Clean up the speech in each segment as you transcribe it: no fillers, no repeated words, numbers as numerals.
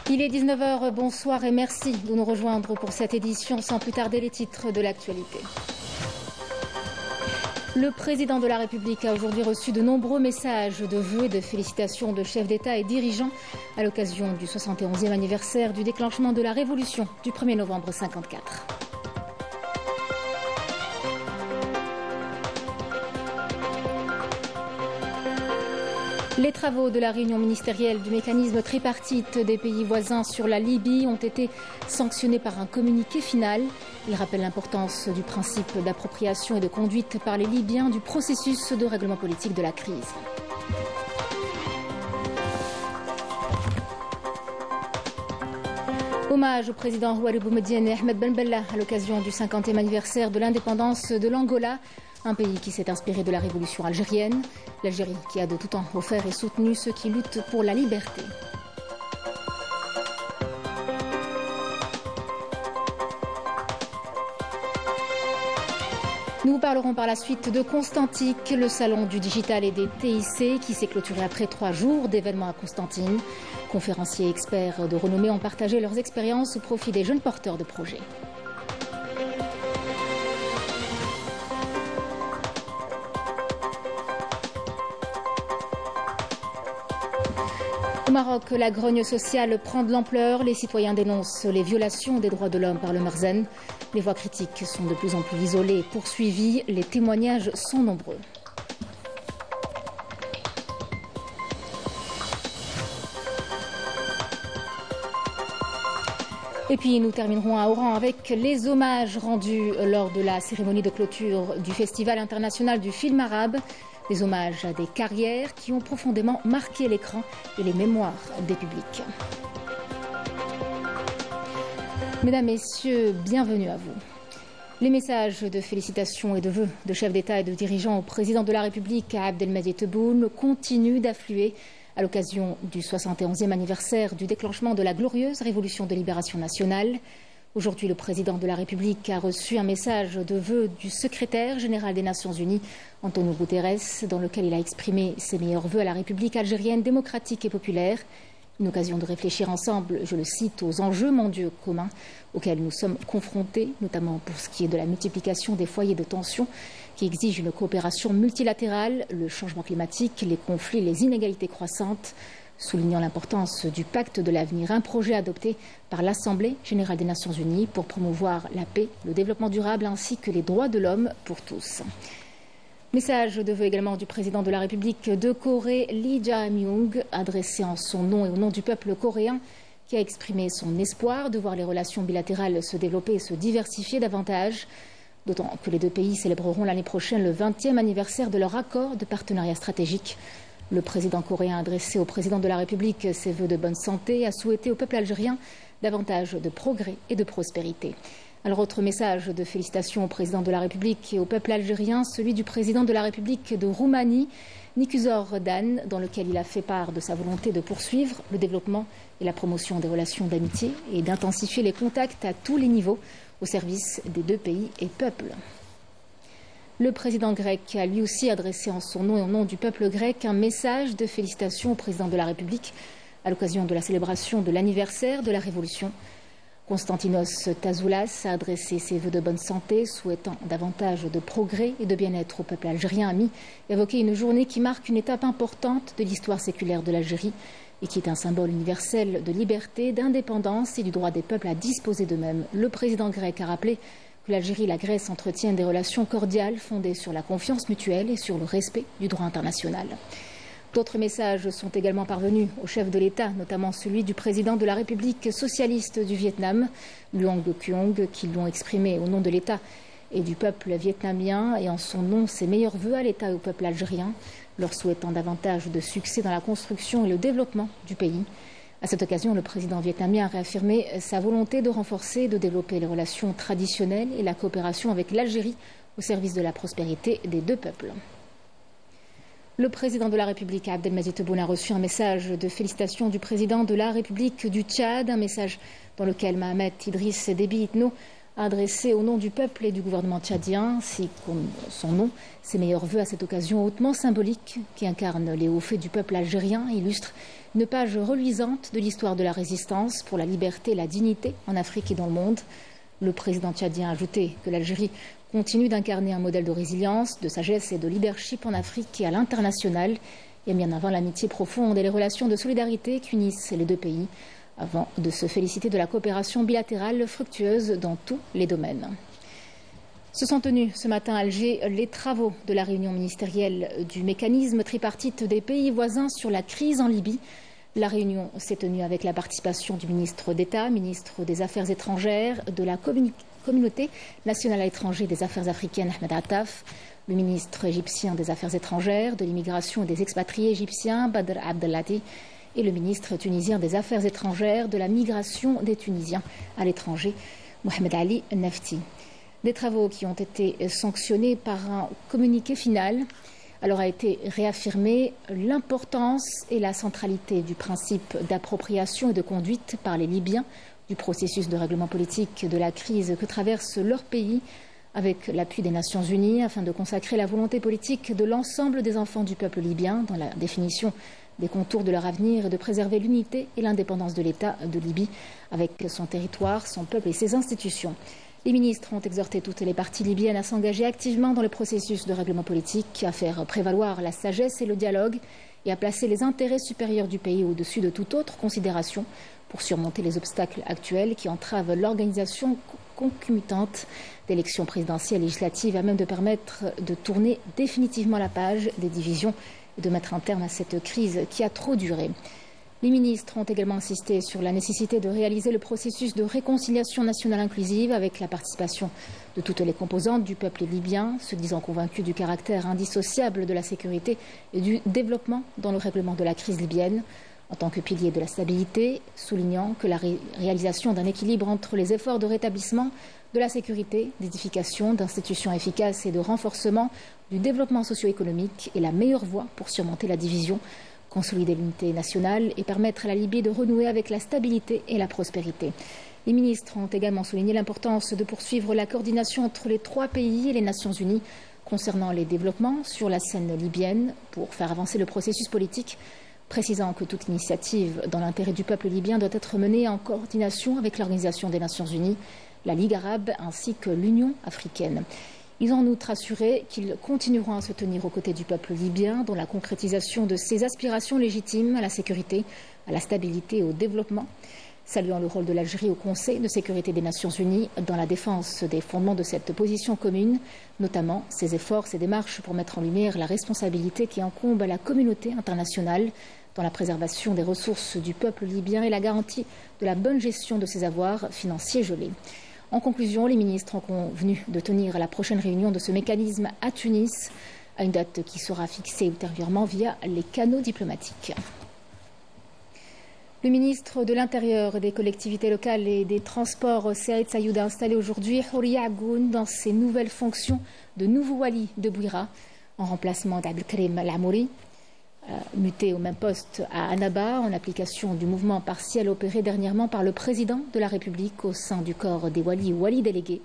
Il est 19 h, bonsoir et merci de nous rejoindre pour cette édition. Sans plus tarder, les titres de l'actualité. Le président de la République a aujourd'hui reçu de nombreux messages de vœux et de félicitations de chefs d'État et dirigeants à l'occasion du 71e anniversaire du déclenchement de la Révolution du 1er novembre 1954. Les travaux de la réunion ministérielle du mécanisme tripartite des pays voisins sur la Libye ont été sanctionnés par un communiqué final. Il rappelle l'importance du principe d'appropriation et de conduite par les Libyens du processus de règlement politique de la crise. Hommage au président Oualy Boumedienne et Ahmed Ben Bella à l'occasion du 50e anniversaire de l'indépendance de l'Angola. Un pays qui s'est inspiré de la révolution algérienne. L'Algérie qui a de tout temps offert et soutenu ceux qui luttent pour la liberté. Nous vous parlerons par la suite de Constantique, le salon du digital et des TIC qui s'est clôturé après 3 jours d'événements à Constantine. Conférenciers et experts de renommée ont partagé leurs expériences au profit des jeunes porteurs de projets. Au Maroc, la grogne sociale prend de l'ampleur. Les citoyens dénoncent les violations des droits de l'homme par le Merzen. Les voix critiques sont de plus en plus isolées et poursuivies. Les témoignages sont nombreux. Et puis nous terminerons à Oran avec les hommages rendus lors de la cérémonie de clôture du Festival international du film arabe. Des hommages à des carrières qui ont profondément marqué l'écran et les mémoires des publics. Mesdames, Messieurs, bienvenue à vous. Les messages de félicitations et de vœux de chefs d'État et de dirigeants au président de la République, Abdelmadjid Tebboune, continuent d'affluer à l'occasion du 71e anniversaire du déclenchement de la glorieuse Révolution de libération nationale. Aujourd'hui, le président de la République a reçu un message de vœux du secrétaire général des Nations Unies, Antonio Guterres, dans lequel il a exprimé ses meilleurs vœux à la République algérienne démocratique et populaire. Une occasion de réfléchir ensemble, je le cite, aux enjeux mondiaux communs auxquels nous sommes confrontés, notamment pour ce qui est de la multiplication des foyers de tension qui exigent une coopération multilatérale, le changement climatique, les conflits, les inégalités croissantes. Soulignant l'importance du pacte de l'avenir, un projet adopté par l'Assemblée générale des Nations Unies pour promouvoir la paix, le développement durable ainsi que les droits de l'homme pour tous. Message de vœux également du président de la République de Corée, Lee Jae-myung, adressé en son nom et au nom du peuple coréen, qui a exprimé son espoir de voir les relations bilatérales se développer et se diversifier davantage, d'autant que les deux pays célébreront l'année prochaine le 20e anniversaire de leur accord de partenariat stratégique. Le président coréen a adressé au président de la République ses vœux de bonne santé et a souhaité au peuple algérien davantage de progrès et de prospérité. Alors, autre message de félicitations au président de la République et au peuple algérien, celui du président de la République de Roumanie, Nicuzor Dan, dans lequel il a fait part de sa volonté de poursuivre le développement et la promotion des relations d'amitié et d'intensifier les contacts à tous les niveaux au service des deux pays et peuples. Le président grec a lui aussi adressé en son nom et au nom du peuple grec un message de félicitations au président de la République à l'occasion de la célébration de l'anniversaire de la Révolution. Konstantinos Tazoulas a adressé ses vœux de bonne santé, souhaitant davantage de progrès et de bien-être au peuple algérien ami, et évoqué une journée qui marque une étape importante de l'histoire séculaire de l'Algérie et qui est un symbole universel de liberté, d'indépendance et du droit des peuples à disposer d'eux-mêmes. Le président grec a rappelé que l'Algérie et la Grèce entretiennent des relations cordiales fondées sur la confiance mutuelle et sur le respect du droit international. D'autres messages sont également parvenus au chef de l'État, notamment celui du président de la République socialiste du Vietnam, Luong Quoc, qui l'ont exprimé au nom de l'État et du peuple vietnamien et en son nom ses meilleurs vœux à l'État et au peuple algérien, leur souhaitant davantage de succès dans la construction et le développement du pays. À cette occasion, le président vietnamien a réaffirmé sa volonté de renforcer et de développer les relations traditionnelles et la coopération avec l'Algérie au service de la prospérité des deux peuples. Le président de la République, Abdelmadjid Tebboune, a reçu un message de félicitations du président de la République du Tchad, un message dans lequel Mohamed Idriss Déby Itno a adressé au nom du peuple et du gouvernement tchadien, ainsi comme son nom, ses meilleurs vœux à cette occasion hautement symbolique qui incarne les hauts faits du peuple algérien et illustre une page reluisante de l'histoire de la résistance pour la liberté et la dignité en Afrique et dans le monde. Le président tchadien a ajouté que l'Algérie continue d'incarner un modèle de résilience, de sagesse et de leadership en Afrique et à l'international et a mis en avant l'amitié profonde et les relations de solidarité qui unissent les deux pays, avant de se féliciter de la coopération bilatérale fructueuse dans tous les domaines. Se sont tenus ce matin à Alger les travaux de la réunion ministérielle du mécanisme tripartite des pays voisins sur la crise en Libye. La réunion s'est tenue avec la participation du ministre d'État, ministre des Affaires étrangères, de la communauté nationale à l'étranger des Affaires africaines, Ahmed Attaf, le ministre égyptien des Affaires étrangères, de l'immigration et des expatriés égyptiens, Badr Abdelhadi, et le ministre tunisien des Affaires étrangères, de la migration des Tunisiens à l'étranger, Mohamed Ali Nafti. Des travaux qui ont été sanctionnés par un communiqué final. Alors a été réaffirmée l'importance et la centralité du principe d'appropriation et de conduite par les Libyens du processus de règlement politique de la crise que traverse leur pays, avec l'appui des Nations Unies, afin de consacrer la volonté politique de l'ensemble des enfants du peuple libyen dans la définition des contours de leur avenir et de préserver l'unité et l'indépendance de l'État de Libye, avec son territoire, son peuple et ses institutions. Les ministres ont exhorté toutes les parties libyennes à s'engager activement dans le processus de règlement politique, à faire prévaloir la sagesse et le dialogue et à placer les intérêts supérieurs du pays au-dessus de toute autre considération pour surmonter les obstacles actuels qui entravent l'organisation concomitante d'élections présidentielles et législatives à même de permettre de tourner définitivement la page des divisions et de mettre un terme à cette crise qui a trop duré. Les ministres ont également insisté sur la nécessité de réaliser le processus de réconciliation nationale inclusive avec la participation de toutes les composantes du peuple libyen, se disant convaincus du caractère indissociable de la sécurité et du développement dans le règlement de la crise libyenne en tant que pilier de la stabilité, soulignant que la réalisation d'un équilibre entre les efforts de rétablissement de la sécurité, d'édification d'institutions efficaces et de renforcement du développement socio-économique est la meilleure voie pour surmonter la division, consolider l'unité nationale et permettre à la Libye de renouer avec la stabilité et la prospérité. Les ministres ont également souligné l'importance de poursuivre la coordination entre les trois pays et les Nations Unies concernant les développements sur la scène libyenne pour faire avancer le processus politique, précisant que toute initiative dans l'intérêt du peuple libyen doit être menée en coordination avec l'Organisation des Nations Unies, la Ligue arabe ainsi que l'Union africaine. Ils ont en outre assuré qu'ils continueront à se tenir aux côtés du peuple libyen dans la concrétisation de ses aspirations légitimes à la sécurité, à la stabilité et au développement, saluant le rôle de l'Algérie au Conseil de sécurité des Nations Unies dans la défense des fondements de cette position commune, notamment ses efforts, ses démarches pour mettre en lumière la responsabilité qui incombe à la communauté internationale dans la préservation des ressources du peuple libyen et la garantie de la bonne gestion de ses avoirs financiers gelés. En conclusion, les ministres ont convenu de tenir la prochaine réunion de ce mécanisme à Tunis, à une date qui sera fixée ultérieurement via les canaux diplomatiques. Le ministre de l'Intérieur, des collectivités locales et des Transports, Saïd Sayoud, a installé aujourd'hui Houria Agoun dans ses nouvelles fonctions de nouveau wali de Bouira, en remplacement d'Abdelkarim Al-Amouri, muté au même poste à Annaba, en application du mouvement partiel opéré dernièrement par le président de la République au sein du corps des walis ou walis délégués.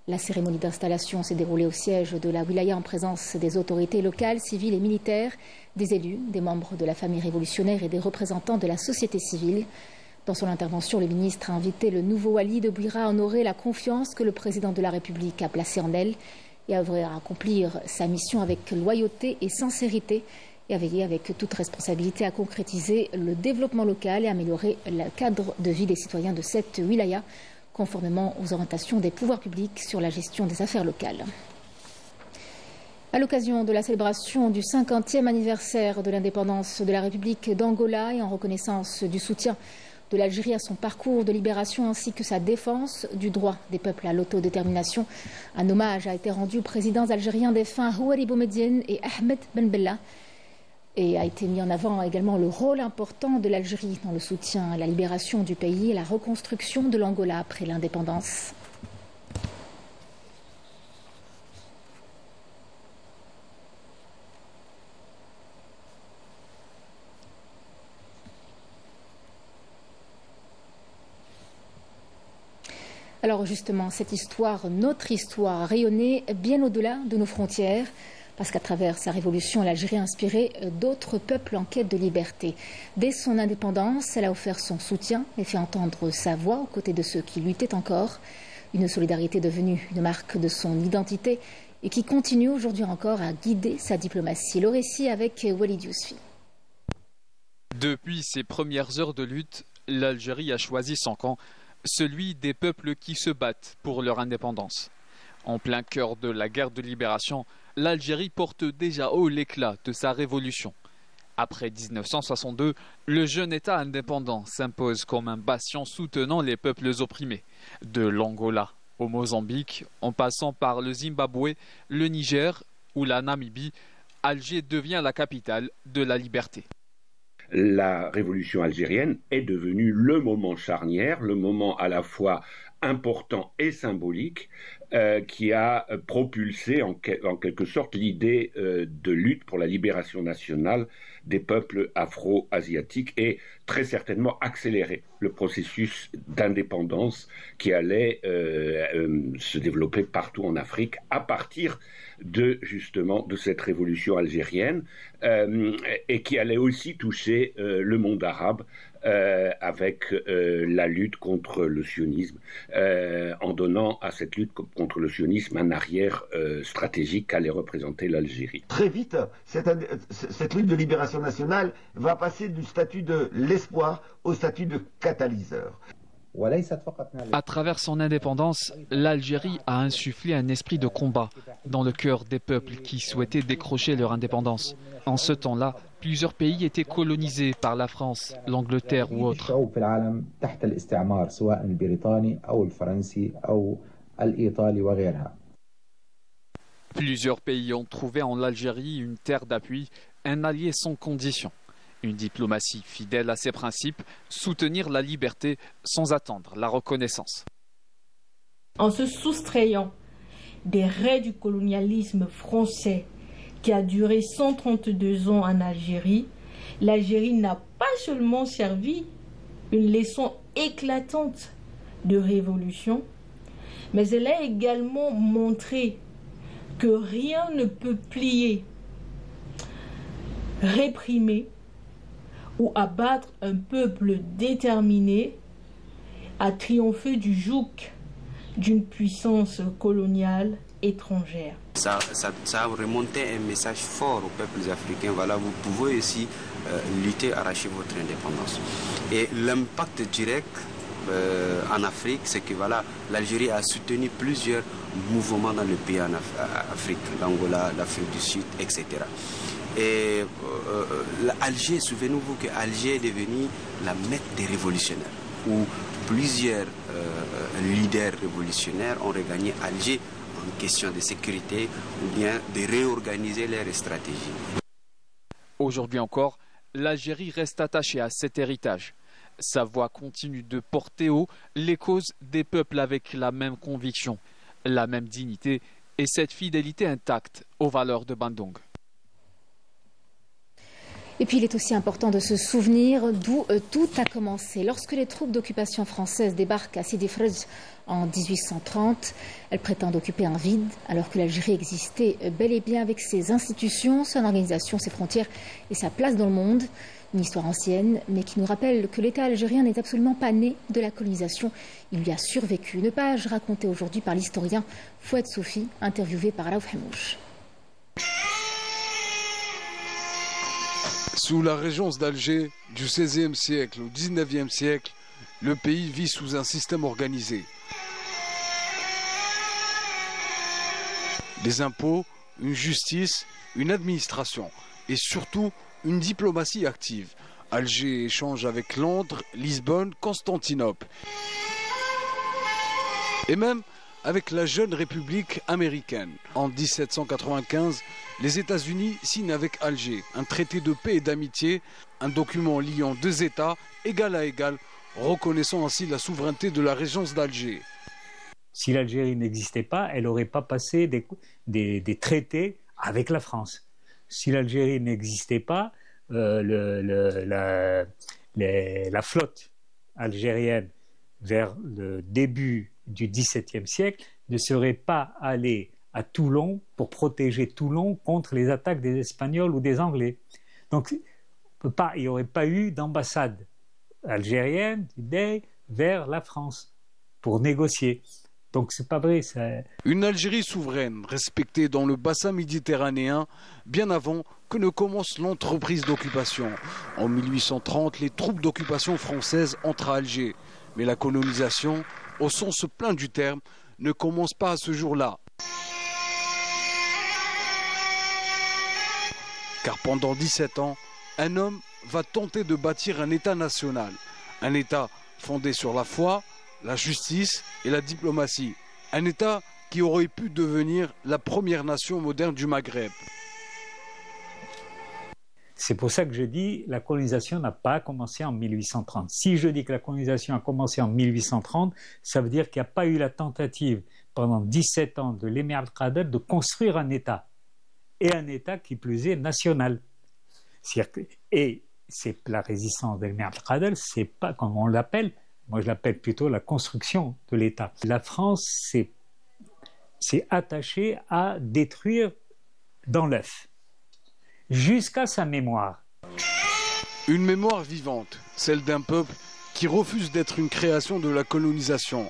La cérémonie d'installation s'est déroulée au siège de la wilaya en présence des autorités locales, civiles et militaires, des élus, des membres de la famille révolutionnaire et des représentants de la société civile. Dans son intervention, le ministre a invité le nouveau wali de Bouira à honorer la confiance que le président de la République a placée en elle et à œuvrer à accomplir sa mission avec loyauté et sincérité, et à veiller avec toute responsabilité à concrétiser le développement local et améliorer le cadre de vie des citoyens de cette wilaya, conformément aux orientations des pouvoirs publics sur la gestion des affaires locales. À l'occasion de la célébration du 50e anniversaire de l'indépendance de la République d'Angola et en reconnaissance du soutien de l'Algérie à son parcours de libération ainsi que sa défense du droit des peuples à l'autodétermination, un hommage a été rendu aux présidents algériens défunts Houari Boumediene et Ahmed Ben Bella, et a été mis en avant également le rôle important de l'Algérie dans le soutien à la libération du pays et la reconstruction de l'Angola après l'indépendance. Alors justement, cette histoire, notre histoire, a rayonné bien au-delà de nos frontières, parce qu'à travers sa révolution, l'Algérie a inspiré d'autres peuples en quête de liberté. Dès son indépendance, elle a offert son soutien et fait entendre sa voix aux côtés de ceux qui luttaient encore. Une solidarité devenue une marque de son identité et qui continue aujourd'hui encore à guider sa diplomatie. Le récit avec Walid Yousfi. Depuis ses premières heures de lutte, l'Algérie a choisi son camp, celui des peuples qui se battent pour leur indépendance. En plein cœur de la guerre de libération, l'Algérie porte déjà haut l'éclat de sa révolution. Après 1962, le jeune État indépendant s'impose comme un bastion soutenant les peuples opprimés. De l'Angola au Mozambique, en passant par le Zimbabwe, le Niger ou la Namibie, Alger devient la capitale de la liberté. La révolution algérienne est devenue le moment charnière, le moment à la fois important et symbolique qui a propulsé en quelque sorte l'idée de lutte pour la libération nationale des peuples afro-asiatiques et très certainement accéléré le processus d'indépendance qui allait se développer partout en Afrique à partir justement de cette révolution algérienne et qui allait aussi toucher le monde arabe avec la lutte contre le sionisme, en donnant à cette lutte contre le sionisme un arrière stratégique qu'allait représenter l'Algérie. Très vite, cette lutte de libération nationale va passer du statut de l'espoir au statut de catalyseur. À travers son indépendance, l'Algérie a insufflé un esprit de combat dans le cœur des peuples qui souhaitaient décrocher leur indépendance. En ce temps-là, plusieurs pays étaient colonisés par la France, l'Angleterre ou autres. Plusieurs pays ont trouvé en Algérie une terre d'appui, un allié sans condition. Une diplomatie fidèle à ses principes, soutenir la liberté sans attendre la reconnaissance. En se soustrayant des raids du colonialisme français qui a duré 132 ans en Algérie, l'Algérie n'a pas seulement servi une leçon éclatante de révolution, mais elle a également montré que rien ne peut plier, réprimer ou abattre un peuple déterminé à triompher du joug d'une puissance coloniale étrangère. Ça a remonté un message fort aux peuples africains. Voilà, vous pouvez aussi lutter, arracher votre indépendance. Et l'impact direct en Afrique, c'est que voilà, l'Algérie a soutenu plusieurs mouvements dans le pays en Afrique, l'Angola, l'Afrique du Sud, etc. Et Alger, souvenez-vous que Alger est devenu la Mecque des révolutionnaires, où plusieurs leaders révolutionnaires ont regagné Alger en question de sécurité ou bien de réorganiser leurs stratégies. Aujourd'hui encore, l'Algérie reste attachée à cet héritage. Sa voix continue de porter haut les causes des peuples avec la même conviction, la même dignité et cette fidélité intacte aux valeurs de Bandung. Et puis il est aussi important de se souvenir d'où tout a commencé. Lorsque les troupes d'occupation françaises débarquent à Sidi Frej en 1830, elles prétendent occuper un vide alors que l'Algérie existait bel et bien avec ses institutions, son organisation, ses frontières et sa place dans le monde. Une histoire ancienne, mais qui nous rappelle que l'État algérien n'est absolument pas né de la colonisation. Il lui a survécu. Une page racontée aujourd'hui par l'historien Fouad Soufi, interviewé par Raouf Hamouche. Sous la régence d'Alger, du XVIe siècle au XIXe siècle, le pays vit sous un système organisé. Des impôts, une justice, une administration et surtout une diplomatie active. Alger échange avec Londres, Lisbonne, Constantinople. Et même avec la jeune République américaine. En 1795, les États-Unis signent avec Alger un traité de paix et d'amitié, un document liant deux États égal à égal, reconnaissant ainsi la souveraineté de la régence d'Alger. Si l'Algérie n'existait pas, elle n'aurait pas passé des traités avec la France. Si l'Algérie n'existait pas, la flotte algérienne vers le début du XVIIe siècle ne serait pas allé à Toulon pour protéger Toulon contre les attaques des Espagnols ou des Anglais. Donc, il n'y aurait pas eu d'ambassade algérienne vers la France pour négocier. Donc c'est pas vrai. Une Algérie souveraine, respectée dans le bassin méditerranéen, bien avant que ne commence l'entreprise d'occupation. En 1830, les troupes d'occupation françaises entrent à Alger. Mais la colonisation, au sens plein du terme, ne commence pas à ce jour-là. Car pendant 17 ans, un homme va tenter de bâtir un État national. Un État fondé sur la foi, la justice et la diplomatie. Un État qui aurait pu devenir la première nation moderne du Maghreb. C'est pour ça que je dis que la colonisation n'a pas commencé en 1830. Si je dis que la colonisation a commencé en 1830, ça veut dire qu'il n'y a pas eu la tentative pendant 17 ans de l'émir Abdelkader de construire un État. Et un État qui plus est national. Et c'est la résistance de l'émir Abdelkader, c'est pas comme on l'appelle. Moi, je l'appelle plutôt la construction de l'État. La France s'est attachée à détruire dans l'œuf, jusqu'à sa mémoire. Une mémoire vivante, celle d'un peuple qui refuse d'être une création de la colonisation,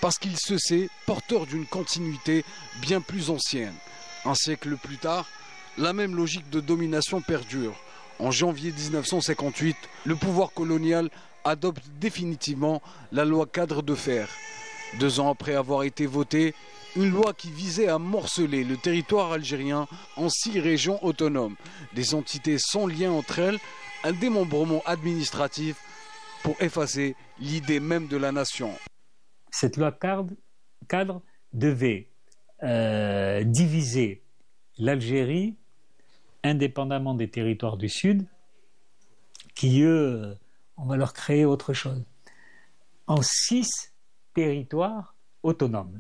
parce qu'il se sait porteur d'une continuité bien plus ancienne. Un siècle plus tard, la même logique de domination perdure. En janvier 1958, le pouvoir colonial adopte définitivement la loi cadre de fer. 2 ans après avoir été votée, une loi qui visait à morceler le territoire algérien en 6 régions autonomes, des entités sans lien entre elles, un démembrement administratif pour effacer l'idée même de la nation. Cette loi cadre devait diviser l'Algérie indépendamment des territoires du Sud, qui eux, on va leur créer autre chose, en 6 territoires autonomes.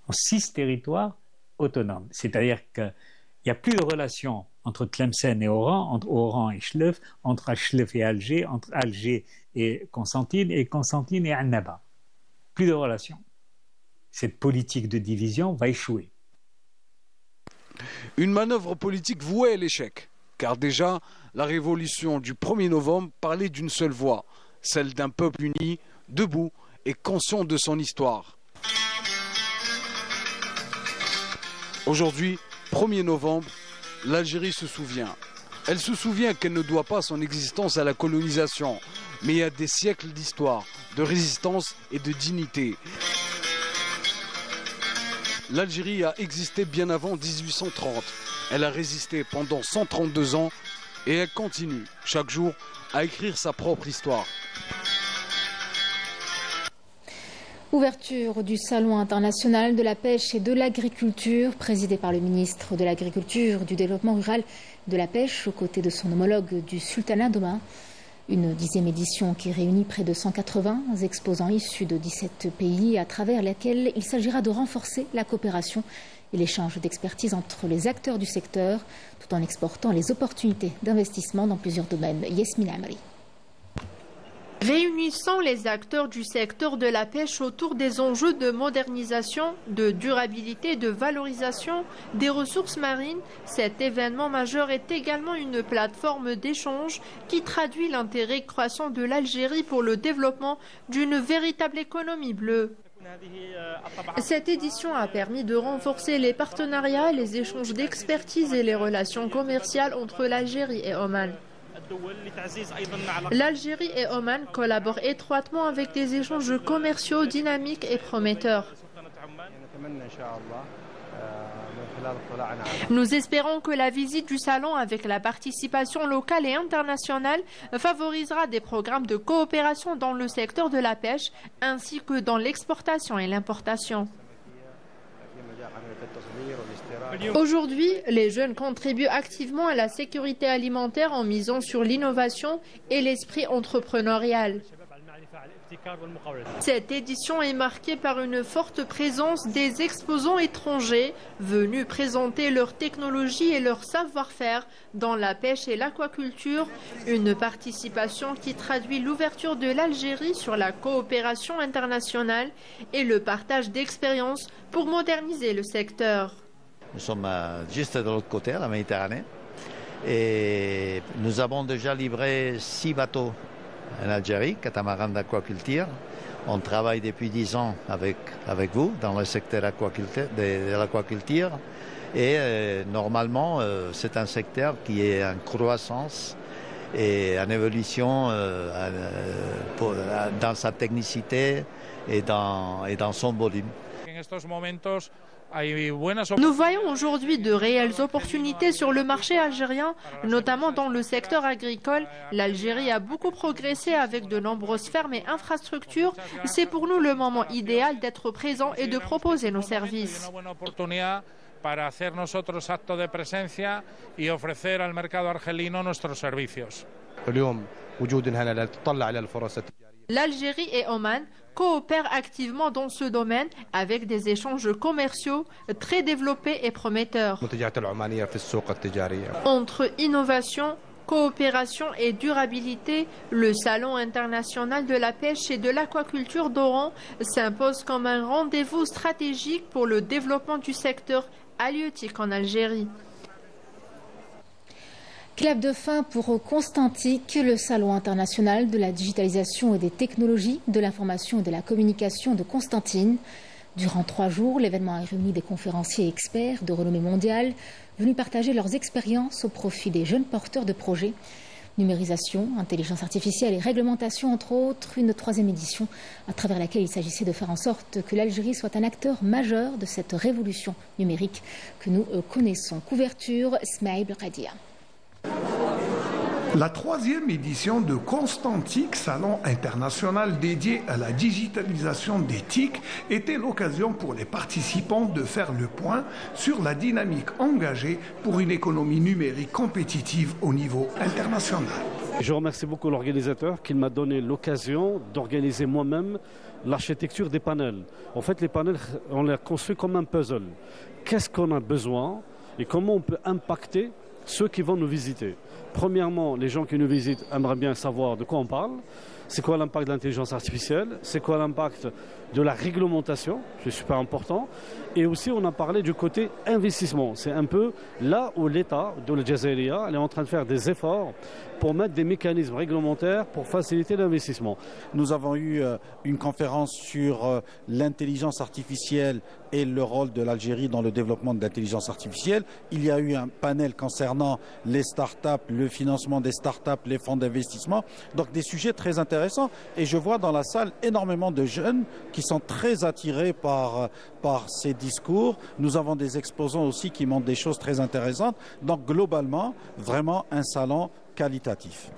En 6 territoires autonomes. C'est-à-dire qu'il n'y a plus de relation entre Tlemcen et Oran, entre Oran et Chlef, entre Chlef et Alger, entre Alger et Constantine et Annaba. Plus de relation. Cette politique de division va échouer. Une manœuvre politique vouée à l'échec, car déjà, la révolution du 1er novembre parlait d'une seule voix, celle d'un peuple uni, debout et conscient de son histoire. Aujourd'hui, 1er novembre, l'Algérie se souvient. Elle se souvient qu'elle ne doit pas son existence à la colonisation, mais à des siècles d'histoire, de résistance et de dignité. L'Algérie a existé bien avant 1830. Elle a résisté pendant 132 ans et elle continue chaque jour à écrire sa propre histoire. Ouverture du Salon international de la pêche et de l'agriculture, présidé par le ministre de l'Agriculture, du Développement rural et de la pêche, aux côtés de son homologue du Sultanat d'Oman. Une 10e édition qui réunit près de 180 exposants issus de 17 pays, à travers laquelle il s'agira de renforcer la coopération et l'échange d'expertise entre les acteurs du secteur, tout en exportant les opportunités d'investissement dans plusieurs domaines. Yasmine Amri. Réunissant les acteurs du secteur de la pêche autour des enjeux de modernisation, de durabilité et de valorisation des ressources marines, cet événement majeur est également une plateforme d'échange qui traduit l'intérêt croissant de l'Algérie pour le développement d'une véritable économie bleue. Cette édition a permis de renforcer les partenariats, les échanges d'expertise et les relations commerciales entre l'Algérie et Oman. L'Algérie et Oman collaborent étroitement avec des échanges commerciaux dynamiques et prometteurs. Nous espérons que la visite du salon avec la participation locale et internationale favorisera des programmes de coopération dans le secteur de la pêche ainsi que dans l'exportation et l'importation. Aujourd'hui, les jeunes contribuent activement à la sécurité alimentaire en misant sur l'innovation et l'esprit entrepreneurial. Cette édition est marquée par une forte présence des exposants étrangers venus présenter leur technologie et leur savoir-faire dans la pêche et l'aquaculture, une participation qui traduit l'ouverture de l'Algérie sur la coopération internationale et le partage d'expériences pour moderniser le secteur. Nous sommes juste de l'autre côté, à la Méditerranée, et nous avons déjà livré 6 bateaux en Algérie, catamarans d'aquaculture. On travaille depuis 10 ans avec vous dans le secteur de l'aquaculture et normalement c'est un secteur qui est en croissance et en évolution dans sa technicité et dans son volume. Nous voyons aujourd'hui de réelles opportunités sur le marché algérien, notamment dans le secteur agricole. L'Algérie a beaucoup progressé avec de nombreuses fermes et infrastructures. C'est pour nous le moment idéal d'être présent et de proposer nos services. Para hacer nosotros acto de presencia y ofrecer al mercado argelino nuestros servicios. L'Algérie et Oman coopèrent activement dans ce domaine avec des échanges commerciaux très développés et prometteurs. Entre innovation, coopération et durabilité, le Salon international de la pêche et de l'aquaculture d'Oran s'impose comme un rendez-vous stratégique pour le développement du secteur halieutique en Algérie. Clap de fin pour Constantic, le Salon international de la digitalisation et des technologies, de l'information et de la communication de Constantine. Durant 3 jours, l'événement a réuni des conférenciers et experts de renommée mondiale venus partager leurs expériences au profit des jeunes porteurs de projets. Numérisation, intelligence artificielle et réglementation, entre autres, une 3e édition à travers laquelle il s'agissait de faire en sorte que l'Algérie soit un acteur majeur de cette révolution numérique que nous connaissons. Couverture, Smaïl Radia. La 3e édition de Constantic, salon international dédié à la digitalisation des TIC, était l'occasion pour les participants de faire le point sur la dynamique engagée pour une économie numérique compétitive au niveau international. Je remercie beaucoup l'organisateur qui m'a donné l'occasion d'organiser moi-même l'architecture des panels. En fait, les panels, on les construit comme un puzzle. Qu'est-ce qu'on a besoin et comment on peut impacter ceux qui vont nous visiter. Premièrement, les gens qui nous visitent aimeraient bien savoir de quoi on parle. C'est quoi l'impact de l'intelligence artificielle? C'est quoi l'impact de la réglementation? C'est super important. Et aussi, on a parlé du côté investissement. C'est un peu là où l'État de l'Algérie est en train de faire des efforts pour mettre des mécanismes réglementaires pour faciliter l'investissement. Nous avons eu une conférence sur l'intelligence artificielle et le rôle de l'Algérie dans le développement de l'intelligence artificielle. Il y a eu un panel concernant les startups, le financement des startups, les fonds d'investissement. Donc des sujets très intéressants. Et je vois dans la salle énormément de jeunes qui sont très attirés par ces discours. Nous avons des exposants aussi qui montrent des choses très intéressantes. Donc globalement, vraiment un salon qualitatif.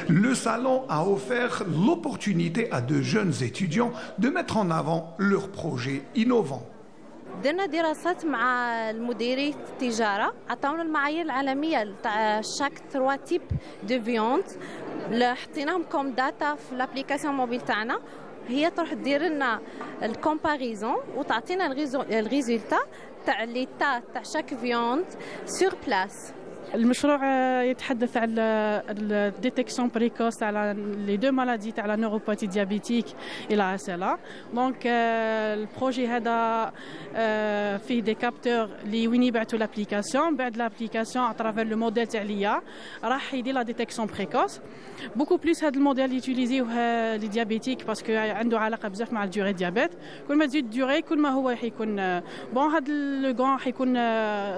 Le salon a offert l'opportunité à de jeunes étudiants de mettre en avant leurs projets innovants. درنا دراسات مع المديري التجارة عطاونا المعايير العالمية تاع شاك 3 تيب دو فيوند حطيناهم كوم داتا في الابليكاسيون موبيل تاعنا هي تروح دير لنا الكومباريزون وتعطينا الريزولتا تاع ليتا تاع شاك فيوند سور بلاس. المشروع يتحدث على الديتكسيون بريكوس على لي دو مالادي تاع لا نيوروباثي ديابيتيك الى سلا. دونك البروجي هذا فيه دي كابتور اللي وين يبعثوا لابليكاسيون بعد لابليكاسيون اترافير لو موديل تاع ليا راح يدير لا ديتكسيون بريكوس بوكو بليس. هذا الموديل يوتيليزيوه لي ديابيتيك باسكو عنده علاقه بزاف مع الدوري ديابيت. كل ما تزيد الدوري كل ما هو حيكون بون. هذا لو غون حيكون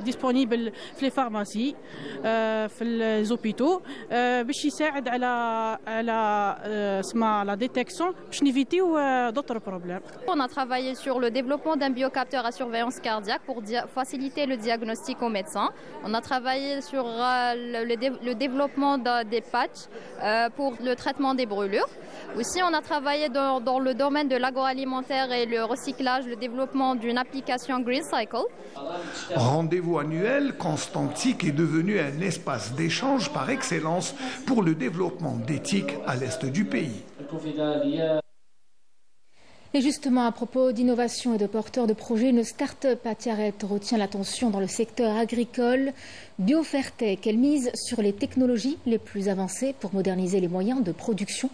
ديسپونيبل في لي فارماسي في الزوبيتو باش يساعد على اسمها لا ديتكسيون باش نيفيتيو d'autres problèmes. On a travaillé sur le développement d'un biocapteur à surveillance cardiaque pour faciliter le diagnostic aux médecins. On a travaillé sur le développement des patchs pour le traitement des brûlures. Aussi, on a travaillé dans le domaine de l'agroalimentaire et le recyclage, le développement d'une application Green Cycle. Rendez-vous annuel, Constantic est devenu un espace d'échange par excellence pour le développement d'éthique à l'est du pays. Et justement, à propos d'innovation et de porteurs de projets, une start-up à Tiaret retient l'attention dans le secteur agricole. Biofertech, elle mise sur les technologies les plus avancées pour moderniser les moyens de production.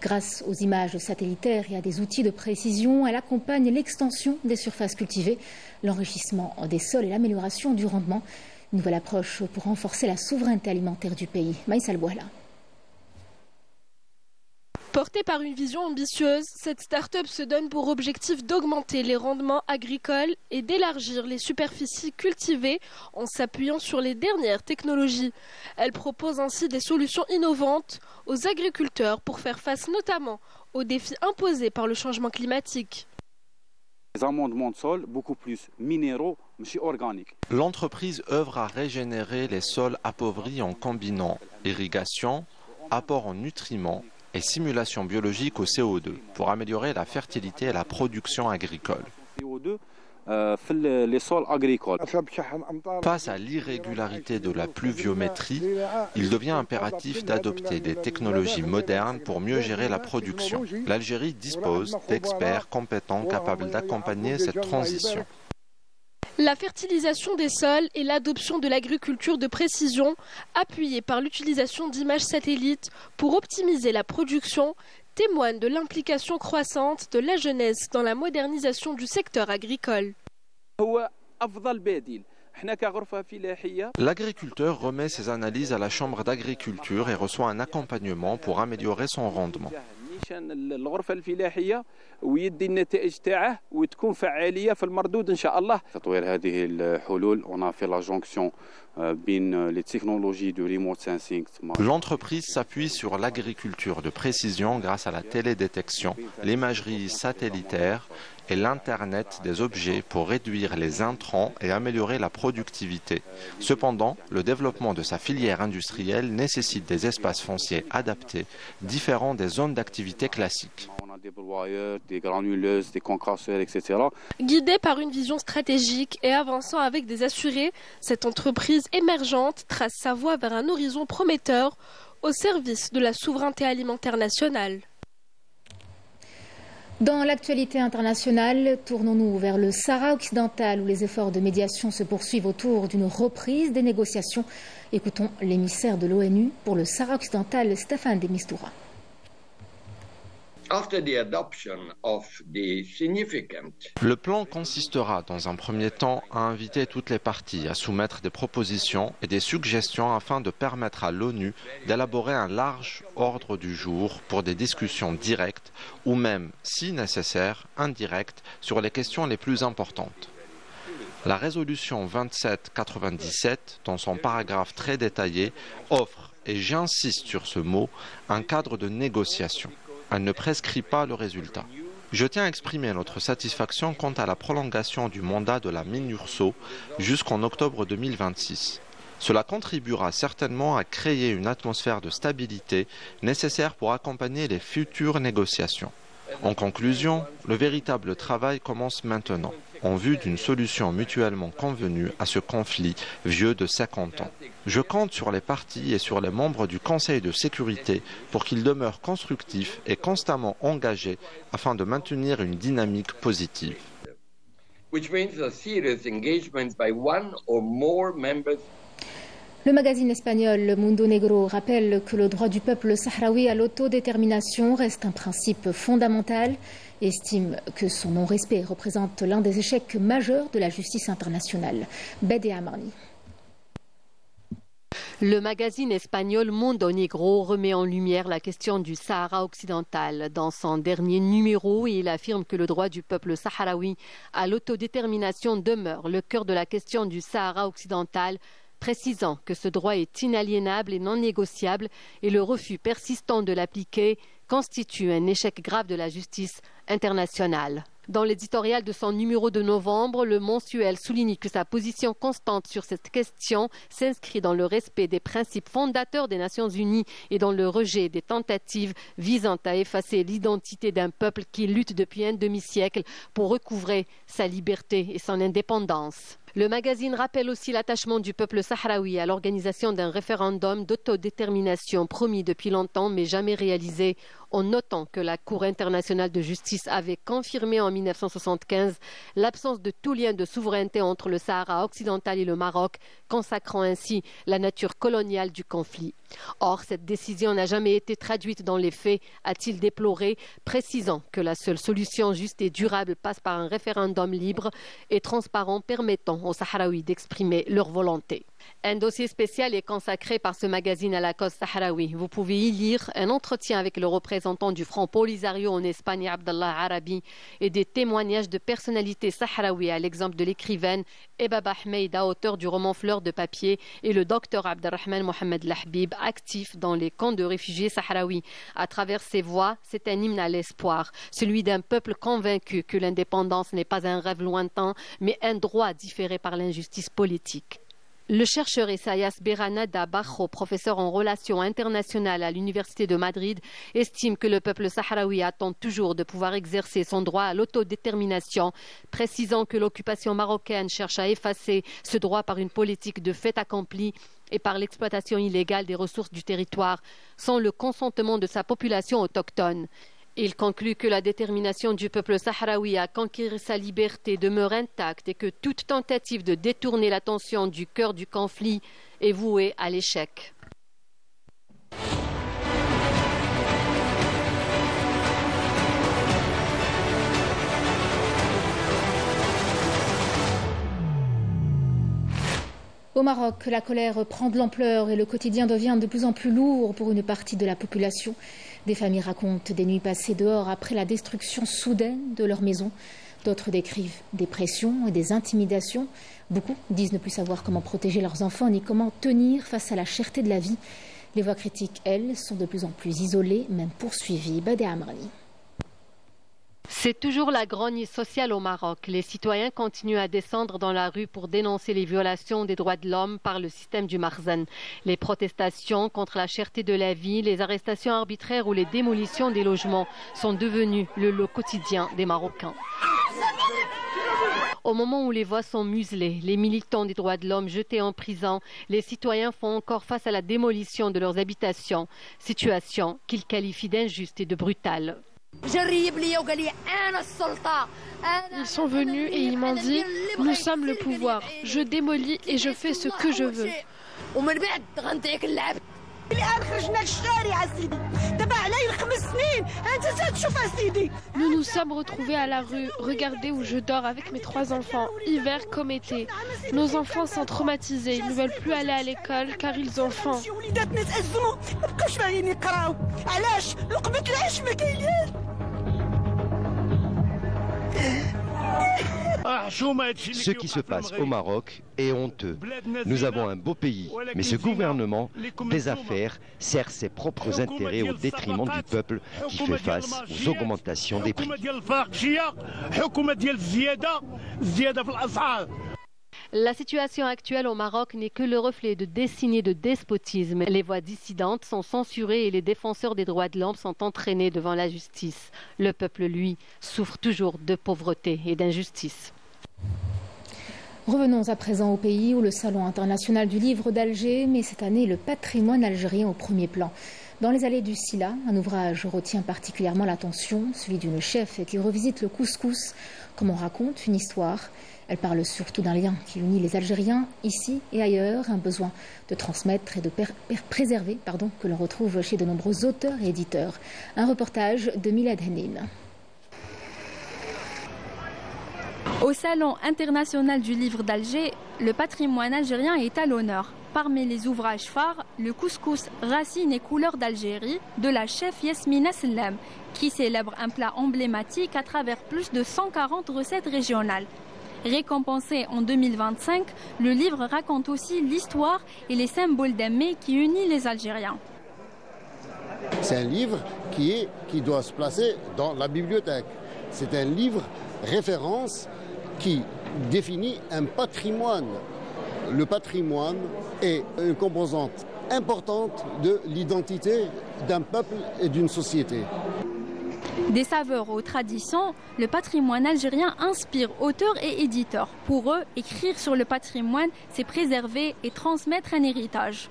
Grâce aux images satellitaires et à des outils de précision, elle accompagne l'extension des surfaces cultivées, l'enrichissement des sols et l'amélioration du rendement. Une nouvelle approche pour renforcer la souveraineté alimentaire du pays. Maïs Al-Bouhala. Portée par une vision ambitieuse, cette start-up se donne pour objectif d'augmenter les rendements agricoles et d'élargir les superficies cultivées en s'appuyant sur les dernières technologies. Elle propose ainsi des solutions innovantes aux agriculteurs pour faire face notamment aux défis imposés par le changement climatique. Des amendements de sol beaucoup plus minéraux, mais organiques. L'entreprise œuvre à régénérer les sols appauvris en combinant irrigation, apport en nutriments et simulation biologique au CO2 pour améliorer la fertilité et la production agricole. Les sols agricoles. Face à l'irrégularité de la pluviométrie, il devient impératif d'adopter des technologies modernes pour mieux gérer la production. L'Algérie dispose d'experts compétents capables d'accompagner cette transition. La fertilisation des sols et l'adoption de l'agriculture de précision, appuyée par l'utilisation d'images satellites pour optimiser la production, témoignent de l'implication croissante de la jeunesse dans la modernisation du secteur agricole. L'agriculteur remet ses analyses à la chambre d'agriculture et reçoit un accompagnement pour améliorer son rendement. الغرفة الفلاحية ويدي النتائج تاعه وتكون فعالية في المردود إن شاء الله. تطوير هذه الحلول on a fait la jonction بين les technologies du remote sensing. L'entreprise s'appuie sur l'agriculture de précision grâce à la télédétection, l'imagerie satellitaire et l'Internet des objets pour réduire les intrants et améliorer la productivité. Cependant, le développement de sa filière industrielle nécessite des espaces fonciers adaptés, différents des zones d'activité classiques. On a des broyeurs, des granuleuses, des concasseurs, etc. Guidée par une vision stratégique et avançant avec des assurés, cette entreprise émergente trace sa voie vers un horizon prometteur au service de la souveraineté alimentaire nationale. Dans l'actualité internationale, tournons-nous vers le Sahara occidental où les efforts de médiation se poursuivent autour d'une reprise des négociations. Écoutons l'émissaire de l'ONU pour le Sahara occidental, Staffan de Mistura. Le plan consistera dans un premier temps à inviter toutes les parties à soumettre des propositions et des suggestions afin de permettre à l'ONU d'élaborer un large ordre du jour pour des discussions directes ou même, si nécessaire, indirectes sur les questions les plus importantes. La résolution 2797, dans son paragraphe très détaillé, offre, et j'insiste sur ce mot, un cadre de négociation. Elle ne prescrit pas le résultat. Je tiens à exprimer notre satisfaction quant à la prolongation du mandat de la MINURSO jusqu'en octobre 2026. Cela contribuera certainement à créer une atmosphère de stabilité nécessaire pour accompagner les futures négociations. En conclusion, le véritable travail commence maintenant, en vue d'une solution mutuellement convenue à ce conflit vieux de 50 ans. Je compte sur les parties et sur les membres du Conseil de sécurité pour qu'ils demeurent constructifs et constamment engagés afin de maintenir une dynamique positive. Le magazine espagnol Mundo Negro rappelle que le droit du peuple sahraoui à l'autodétermination reste un principe fondamental et estime que son non-respect représente l'un des échecs majeurs de la justice internationale. Bede Amarni. Le magazine espagnol Mundo Negro remet en lumière la question du Sahara occidental. Dans son dernier numéro, il affirme que le droit du peuple sahraoui à l'autodétermination demeure le cœur de la question du Sahara occidental, précisant que ce droit est inaliénable et non négociable et le refus persistant de l'appliquer constitue un échec grave de la justice internationale. Dans l'éditorial de son numéro de novembre, le mensuel souligne que sa position constante sur cette question s'inscrit dans le respect des principes fondateurs des Nations Unies et dans le rejet des tentatives visant à effacer l'identité d'un peuple qui lutte depuis un demi-siècle pour recouvrer sa liberté et son indépendance. Le magazine rappelle aussi l'attachement du peuple sahraoui à l'organisation d'un référendum d'autodétermination promis depuis longtemps mais jamais réalisé en notant que la Cour internationale de justice avait confirmé en 1975 l'absence de tout lien de souveraineté entre le Sahara occidental et le Maroc, consacrant ainsi la nature coloniale du conflit. Or, cette décision n'a jamais été traduite dans les faits, a-t-il déploré, précisant que la seule solution juste et durable passe par un référendum libre et transparent permettant aux Sahraouis d'exprimer leur volonté. Un dossier spécial est consacré par ce magazine à la cause sahraoui. Vous pouvez y lire un entretien avec le représentant du Front Polisario en Espagne, Abdallah Arabi, et des témoignages de personnalités sahraouis, à l'exemple de l'écrivaine Ebaba Hmeida, auteur du roman Fleurs de papier, et le docteur Abdelrahman Mohamed Lahbib, actif dans les camps de réfugiés sahraouis. À travers ses voix, c'est un hymne à l'espoir, celui d'un peuple convaincu que l'indépendance n'est pas un rêve lointain, mais un droit différé par l'injustice politique. Le chercheur Essayas Beranada Bajo, professeur en relations internationales à l'Université de Madrid, estime que le peuple sahraoui attend toujours de pouvoir exercer son droit à l'autodétermination, précisant que l'occupation marocaine cherche à effacer ce droit par une politique de fait accompli et par l'exploitation illégale des ressources du territoire, sans le consentement de sa population autochtone. Il conclut que la détermination du peuple sahraoui à conquérir sa liberté demeure intacte et que toute tentative de détourner l'attention du cœur du conflit est vouée à l'échec. Au Maroc, la colère prend de l'ampleur et le quotidien devient de plus en plus lourd pour une partie de la population. Des familles racontent des nuits passées dehors après la destruction soudaine de leur maison. D'autres décrivent des pressions et des intimidations. Beaucoup disent ne plus savoir comment protéger leurs enfants ni comment tenir face à la cherté de la vie. Les voix critiques, elles, sont de plus en plus isolées, même poursuivies. Badé Amrani. C'est toujours la grogne sociale au Maroc. Les citoyens continuent à descendre dans la rue pour dénoncer les violations des droits de l'homme par le système du Marzan. Les protestations contre la cherté de la vie, les arrestations arbitraires ou les démolitions des logements sont devenues le lot quotidien des Marocains. Au moment où les voix sont muselées, les militants des droits de l'homme jetés en prison, les citoyens font encore face à la démolition de leurs habitations, situation qu'ils qualifient d'injuste et de brutale. Ils sont venus et ils m'ont dit « Nous sommes le pouvoir, je démolis et je fais ce que je veux ». Nous nous sommes retrouvés à la rue. Regardez où je dors avec mes 3 enfants, hiver comme été. Nos enfants sont traumatisés. Ils ne veulent plus aller à l'école car ils ont faim. Ce qui se passe au Maroc est honteux. Nous avons un beau pays, mais ce gouvernement des affaires sert ses propres intérêts au détriment du peuple qui fait face aux augmentations des prix. La situation actuelle au Maroc n'est que le reflet de décennies de despotisme. Les voix dissidentes sont censurées et les défenseurs des droits de l'homme sont entraînés devant la justice. Le peuple, lui, souffre toujours de pauvreté et d'injustice. Revenons à présent au pays où le Salon international du livre d'Alger met cette année le patrimoine algérien au premier plan. Dans les allées du Sila, un ouvrage retient particulièrement l'attention, celui d'une chef qui revisite le couscous, comme on raconte une histoire. Elle parle surtout d'un lien qui unit les Algériens ici et ailleurs, un besoin de transmettre et de préserver, que l'on retrouve chez de nombreux auteurs et éditeurs. Un reportage de Milad Hennin. Au Salon international du livre d'Alger, le patrimoine algérien est à l'honneur. Parmi les ouvrages phares, le couscous Racines et couleurs d'Algérie de la chef Yasmina Sellem, qui célèbre un plat emblématique à travers plus de 140 recettes régionales. Récompensé en 2025, le livre raconte aussi l'histoire et les symboles d'un mets qui unit les Algériens. C'est un livre qui doit se placer dans la bibliothèque. C'est un livre référence qui définit un patrimoine. Le patrimoine est une composante importante de l'identité d'un peuple et d'une société. Des saveurs aux traditions, le patrimoine algérien inspire auteurs et éditeurs. Pour eux, écrire sur le patrimoine, c'est préserver et transmettre un héritage.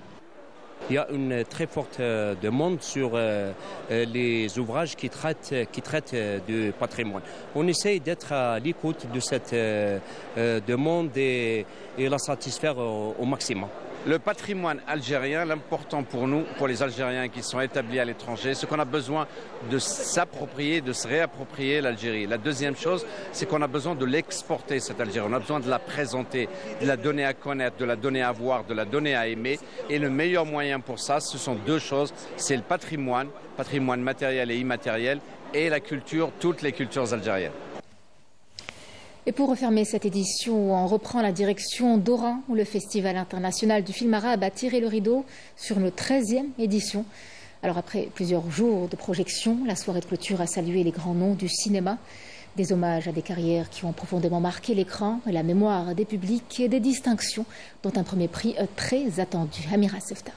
Il y a une très forte demande sur les ouvrages qui traitent du patrimoine. On essaye d'être à l'écoute de cette demande et la satisfaire au maximum. Le patrimoine algérien, l'important pour nous, pour les Algériens qui sont établis à l'étranger, c'est qu'on a besoin de s'approprier, de se réapproprier l'Algérie. La deuxième chose, c'est qu'on a besoin de l'exporter, cette Algérie. On a besoin de la présenter, de la donner à connaître, de la donner à voir, de la donner à aimer. Et le meilleur moyen pour ça, ce sont deux choses. C'est le patrimoine matériel et immatériel, et la culture, toutes les cultures algériennes. Et pour refermer cette édition, on reprend la direction d'Oran, où le Festival international du film arabe a tiré le rideau sur notre 13e édition. Alors après plusieurs jours de projection, la soirée de clôture a salué les grands noms du cinéma. Des hommages à des carrières qui ont profondément marqué l'écran et la mémoire des publics et des distinctions, dont un premier prix très attendu. Amira Sefta.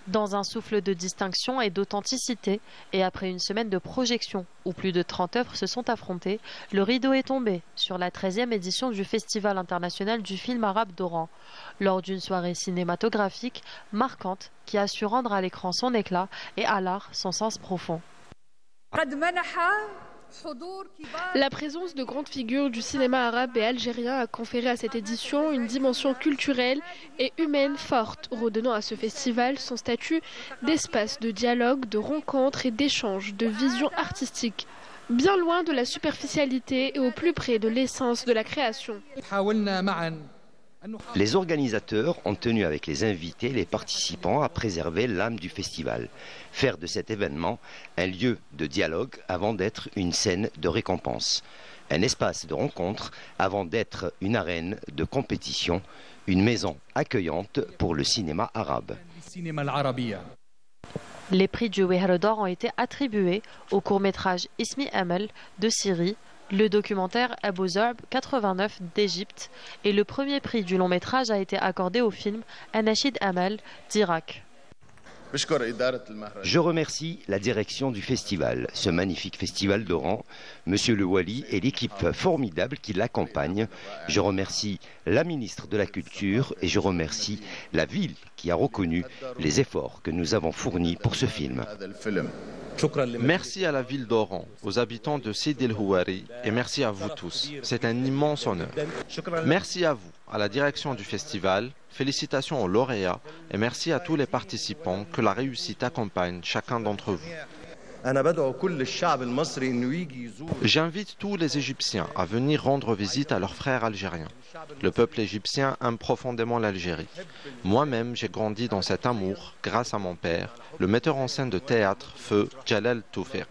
Dans un souffle de distinction et d'authenticité, et après une semaine de projection où plus de 30 œuvres se sont affrontées, le rideau est tombé sur la 13e édition du Festival international du film arabe d'Oran, lors d'une soirée cinématographique marquante qui a su rendre à l'écran son éclat et à l'art son sens profond. La présence de grandes figures du cinéma arabe et algérien a conféré à cette édition une dimension culturelle et humaine forte, redonnant à ce festival son statut d'espace de dialogue, de rencontre et d'échange, de vision artistique, bien loin de la superficialité et au plus près de l'essence de la création. Les organisateurs ont tenu avec les invités et les participants à préserver l'âme du festival, faire de cet événement un lieu de dialogue avant d'être une scène de récompense, un espace de rencontre avant d'être une arène de compétition, une maison accueillante pour le cinéma arabe. Les prix du Weher d'Or ont été attribués au court-métrage Ismi Amel de Syrie, le documentaire Abu Zarb 89 d'Égypte et le premier prix du long-métrage a été accordé au film Anachid Amal d'Irak. Je remercie la direction du festival, ce magnifique festival d'Oran, Monsieur Le Wali et l'équipe formidable qui l'accompagne. Je remercie la ministre de la Culture et je remercie la ville qui a reconnu les efforts que nous avons fournis pour ce film. Merci à la ville d'Oran, aux habitants de Sidi El Houari et merci à vous tous. C'est un immense honneur. Merci à vous, à la direction du festival, félicitations aux lauréats et merci à tous les participants, que la réussite accompagne chacun d'entre vous. J'invite tous les Égyptiens à venir rendre visite à leurs frères algériens. Le peuple égyptien aime profondément l'Algérie. Moi-même, j'ai grandi dans cet amour grâce à mon père, le metteur en scène de théâtre Feu Jalal Toufiq.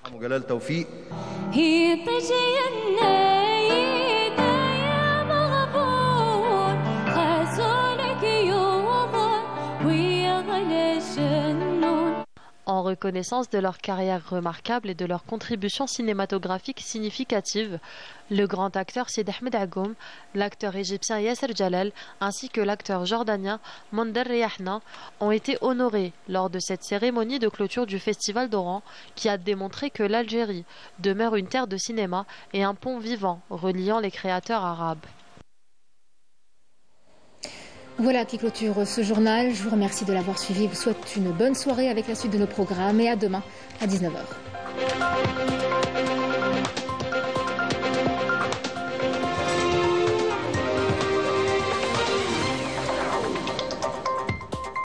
En reconnaissance de leur carrière remarquable et de leur contribution cinématographique significative, le grand acteur Sid Ahmed Agoum, l'acteur égyptien Yasser Jalal ainsi que l'acteur jordanien Monder Riyahna ont été honorés lors de cette cérémonie de clôture du Festival d'Oran qui a démontré que l'Algérie demeure une terre de cinéma et un pont vivant reliant les créateurs arabes. Voilà qui clôture ce journal. Je vous remercie de l'avoir suivi. Je vous souhaite une bonne soirée avec la suite de nos programmes et à demain à 19h.